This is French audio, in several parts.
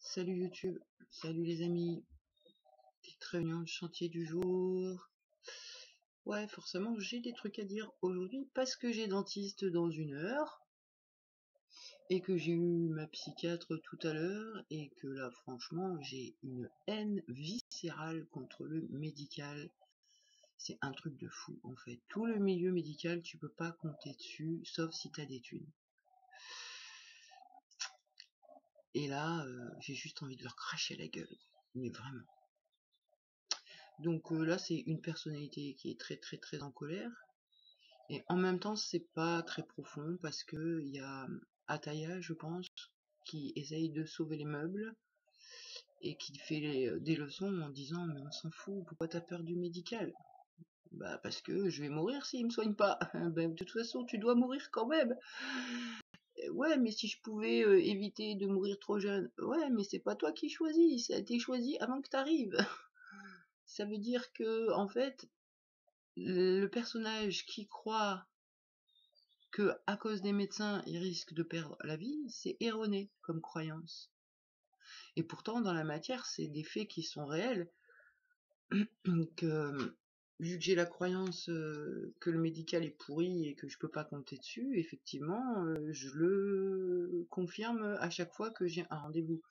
Salut YouTube, salut les amis, petite réunion de chantier du jour. Ouais, forcément j'ai des trucs à dire aujourd'hui parce que j'ai dentiste dans 1 heure et que j'ai eu ma psychiatre tout à l'heure et que là franchement j'ai une haine viscérale contre le médical. C'est un truc de fou en fait. Tout le milieu médical tu peux pas compter dessus sauf si t'as des thunes. Et là j'ai juste envie de leur cracher la gueule, mais vraiment. Donc là, c'est une personnalité qui est très en colère. Et en même temps, c'est pas très profond parce que il y a Ataya, je pense, qui essaye de sauver les meubles et qui fait des leçons en disant mais on s'en fout, pourquoi t'as peur du médical? Bah parce que je vais mourir s'il me soigne pas. Ben, de toute façon, tu dois mourir quand même. Ouais, mais si je pouvais éviter de mourir trop jeune. Ouais, mais c'est pas toi qui choisis, ça a été choisi avant que t'arrives. Ça veut dire que en fait, le personnage qui croit que à cause des médecins il risque de perdre la vie, c'est erroné comme croyance. Et pourtant dans la matière c'est des faits qui sont réels, que vu que j'ai la croyance que le médical est pourri et que je peux pas compter dessus, effectivement je le confirme à chaque fois que j'ai un rendez-vous.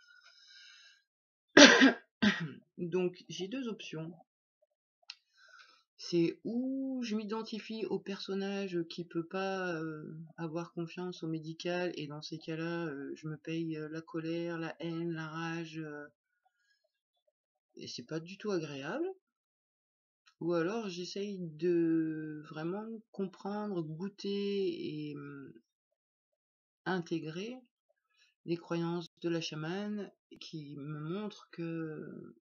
Donc j'ai 2 options. C'est où je m'identifie au personnage qui peut pas avoir confiance au médical et dans ces cas-là, je me paye la colère, la haine, la rage et c'est pas du tout agréable. Ou alors j'essaye de vraiment comprendre, goûter et intégrer les croyances de la chamane qui me montrent que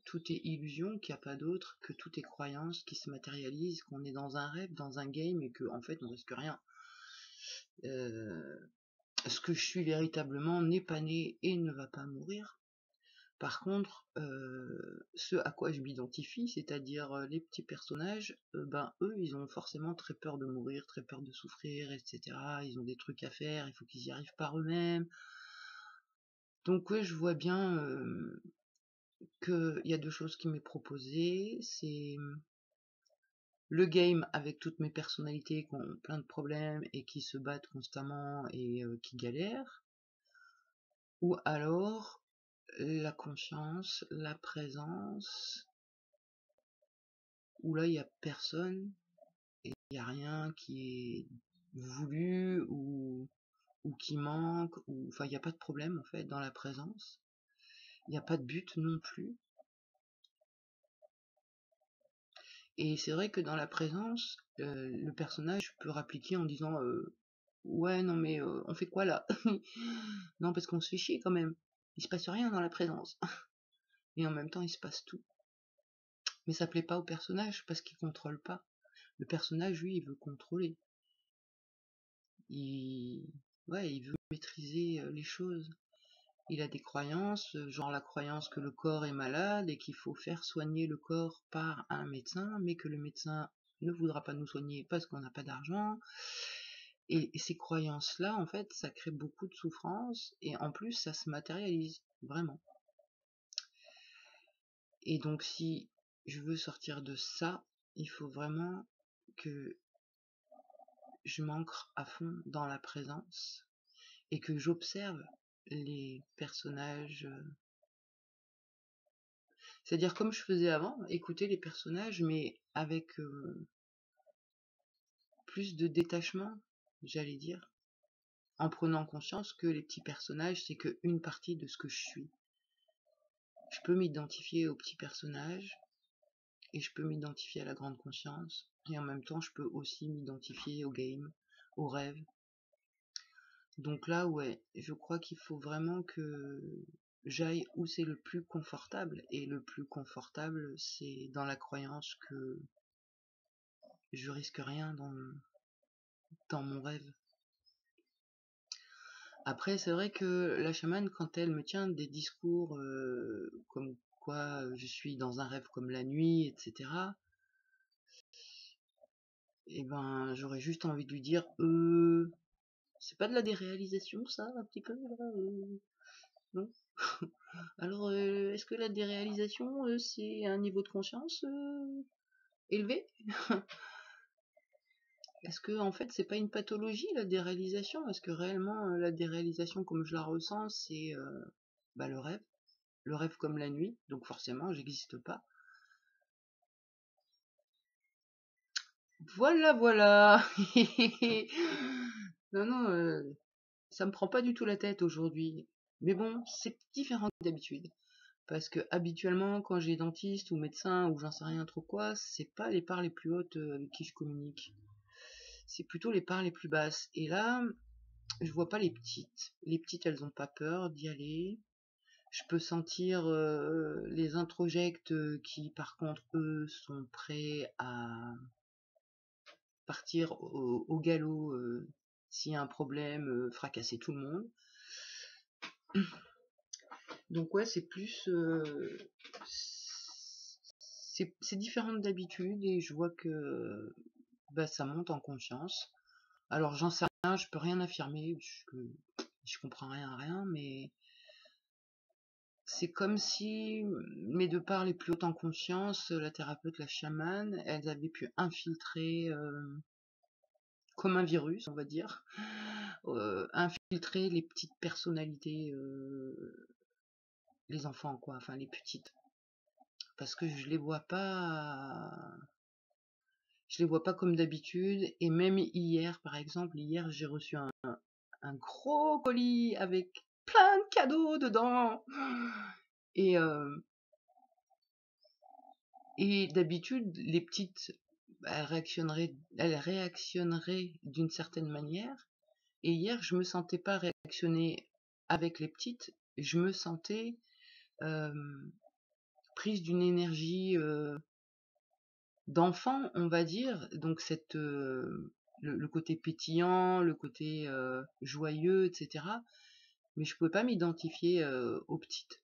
tout est illusion, qu'il n'y a pas d'autre, que tout est croyance qui se matérialise, qu'on est dans un rêve, dans un game et que en fait on risque rien. Ce que je suis véritablement n'est pas né et ne va pas mourir. Par contre, ce à quoi je m'identifie, c'est-à-dire les petits personnages, ben eux, ils ont forcément très peur de mourir, très peur de souffrir, etc. Ils ont des trucs à faire, il faut qu'ils y arrivent par eux-mêmes. Donc ouais, je vois bien qu'il y a 2 choses qui m'est proposées, c'est le game avec toutes mes personnalités qui ont plein de problèmes et qui se battent constamment et qui galèrent, ou alors la conscience, la présence, où là il y a personne et il y a rien qui est voulu ou qui manque, ou enfin il n'y a pas de problème en fait dans la présence, il n'y a pas de but non plus. Et c'est vrai que dans la présence, le personnage peut rappliquer en disant ouais non mais on fait quoi là? Non parce qu'on se fait chier quand même, il se passe rien dans la présence. Et en même temps il se passe tout. Mais ça plaît pas au personnage parce qu'il contrôle pas. Le personnage lui il veut contrôler. Il veut maîtriser les choses. Il a des croyances, genre la croyance que le corps est malade et qu'il faut faire soigner le corps par un médecin, mais que le médecin ne voudra pas nous soigner parce qu'on n'a pas d'argent. Et ces croyances-là, en fait, ça crée beaucoup de souffrance et en plus, ça se matérialise, vraiment. Et donc, si je veux sortir de ça, il faut vraiment que je m'ancre à fond dans la présence et que j'observe les personnages. C'est-à-dire comme je faisais avant, écouter les personnages, mais avec plus de détachement, j'allais dire, en prenant conscience que les petits personnages, c'est qu'une partie de ce que je suis. Je peux m'identifier aux petits personnages, et je peux m'identifier à la grande conscience, et en même temps, je peux aussi m'identifier au game, au rêve. Donc là, ouais, je crois qu'il faut vraiment que j'aille où c'est le plus confortable, et le plus confortable, c'est dans la croyance que je risque rien dans mon rêve. Après, c'est vrai que la chamane, quand elle me tient des discours comme quoi je suis dans un rêve comme la nuit, etc., et ben j'aurais juste envie de lui dire c'est pas de la déréalisation ça, un petit peu là, non? que la déréalisation, c'est un niveau de conscience élevé? Est-ce que en fait c'est pas une pathologie la déréalisation? Est-ce que réellement la déréalisation comme je la ressens c'est le rêve? Le rêve comme la nuit, donc forcément j'existe pas. Voilà, voilà. Non, non, ça me prend pas du tout la tête aujourd'hui. Mais bon, c'est différent d'habitude. Parce que habituellement, quand j'ai dentiste ou médecin ou j'en sais rien trop quoi, c'est pas les parts les plus hautes avec qui je communique. C'est plutôt les parts les plus basses. Et là, je vois pas les petites. Les petites, elles ont pas peur d'y aller. Je peux sentir les introjects qui, par contre, eux, sont prêts à partir au galop s'il y a un problème, fracasser tout le monde. Donc ouais, c'est plus... c'est différent d'habitude et je vois que ça monte en conscience. Alors j'en sais rien, je peux rien affirmer, parce que je comprends rien à rien, mais c'est comme si mes deux parts les plus hautes en conscience, la thérapeute, la chamane, elles avaient pu infiltrer comme un virus, on va dire, infiltrer les petites personnalités, les enfants quoi, enfin les petites, parce que je les vois pas comme d'habitude. Et même hier, par exemple, j'ai reçu un gros colis avec plein de cadeaux dedans. Et, et d'habitude, les petites, elles réactionneraient d'une certaine manière. Et hier, je me sentais pas réactionner avec les petites, je me sentais euh, prise d'une énergie d'enfant, on va dire. Donc le côté pétillant, le côté joyeux, etc. Mais je pouvais pas m'identifier aux petites.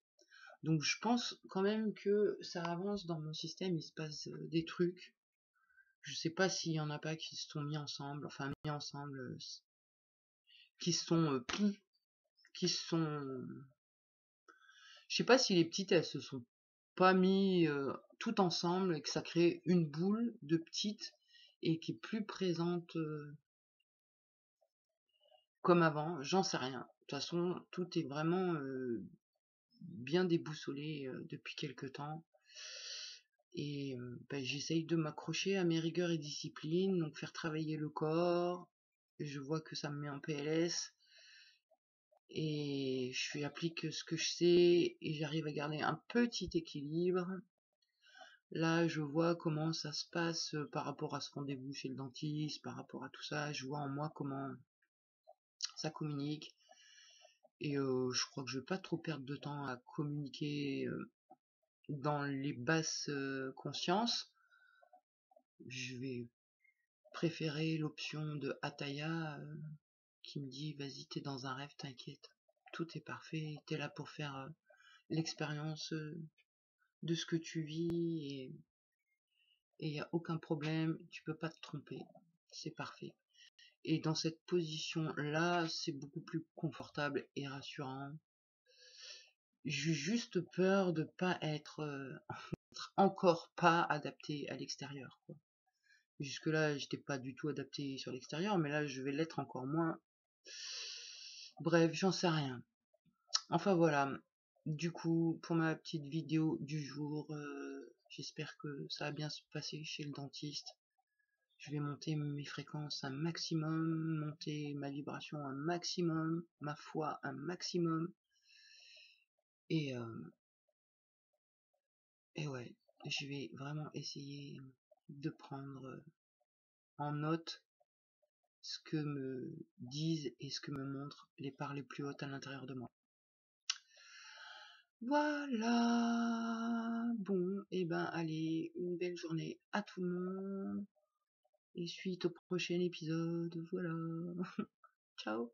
Donc je pense quand même que ça avance dans mon système, il se passe des trucs. Je sais pas s'il y en a pas qui se sont mis ensemble, qui se sont qui se sont. Je sais pas si les petites elles se sont pas mis tout ensemble et que ça crée une boule de petites et qui est plus présente comme avant, j'en sais rien. De toute façon, tout est vraiment bien déboussolé depuis quelque temps. Et j'essaye de m'accrocher à mes rigueurs et disciplines, donc faire travailler le corps. Je vois que ça me met en PLS. Et je applique ce que je sais et j'arrive à garder un petit équilibre. Là, je vois comment ça se passe par rapport à ce rendez-vous chez le dentiste, par rapport à tout ça. Je vois en moi comment ça communique. Et je crois que je vais pas trop perdre de temps à communiquer dans les basses consciences. Je vais préférer l'option de Ataya qui me dit vas-y, t'es dans un rêve, t'inquiète. Tout est parfait, t'es là pour faire l'expérience de ce que tu vis et il n'y a aucun problème, tu peux pas te tromper. C'est parfait. Et dans cette position-là, c'est beaucoup plus confortable et rassurant. J'ai juste peur de pas être encore pas adapté à l'extérieur, quoi. Jusque-là, j'étais pas du tout adapté sur l'extérieur, mais là, je vais l'être encore moins. Bref, j'en sais rien. Enfin voilà. Du coup, pour ma petite vidéo du jour, j'espère que ça va bien se passer chez le dentiste. Je vais monter mes fréquences un maximum, monter ma vibration un maximum, ma foi un maximum. Et, et ouais, je vais vraiment essayer de prendre en note ce que me disent et ce que me montrent les parts les plus hautes à l'intérieur de moi. Voilà. Bon, et allez, une belle journée à tout le monde. Et suite au prochain épisode, voilà. Ciao.